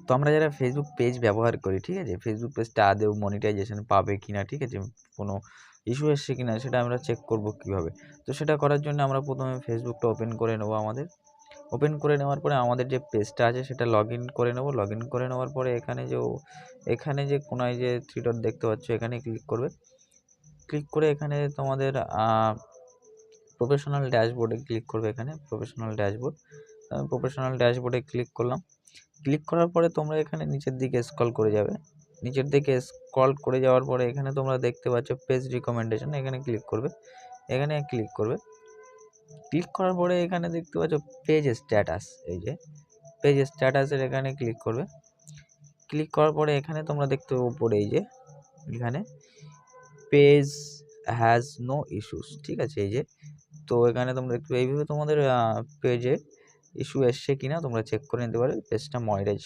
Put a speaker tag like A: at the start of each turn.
A: তো আমরা যারা ফেসবুক পেজ ব্যবহার করি, ঠিক আছে, ফেসবুক পেজটা আদৌ মনিটাইজেশন পাবে কিনা, ঠিক আছে, কোনো ইস্যু এসছে কিনা সেটা আমরা চেক করব কীভাবে। তো সেটা করার জন্য আমরা প্রথমে ফেসবুকটা ওপেন করে নেবো। ওপেন করে নেওয়ার পরে আমাদের যে পেজটা আছে সেটা লগ ইন করে নেবো। লগ ইন করে নেওয়ার পরে এখানে যে কোনায় যে থ্রি ডট দেখতে পাচ্ছ এখানে ক্লিক করবে। ক্লিক করে এখানে তোমাদের প্রফেশনাল ড্যাশবোর্ডে ক্লিক করবে। এখানে প্রফেশনাল ড্যাশবোর্ডে ক্লিক করলাম। ক্লিক করার পরে তোমরা এখানে নিচের দিকে স্ক্রল করে যাবে। নিচের দিকে স্ক্রল করে যাওয়ার পরে এখানে তোমরা দেখতে পাচ্ছ পেজ রিকমেন্ডেশন, এখানে ক্লিক করবে। ক্লিক করার পরে এখানে দেখতে পাচ্ছ পেজ স্ট্যাটাস, এই যে পেজ স্ট্যাটাসের এখানে ক্লিক করবে। ক্লিক করার পরে এখানে তোমরা দেখতে উপরে এই যে এখানে পেজ হ্যাজ নো ইস্যুস, ঠিক আছে, এই যে তো এখানে তোমরা দেখতে এইভাবে তোমাদের পেজে ইস্যু এসছে কিনা তোমরা চেক করে নিতে পারবে। পেজটা মনিটাইজ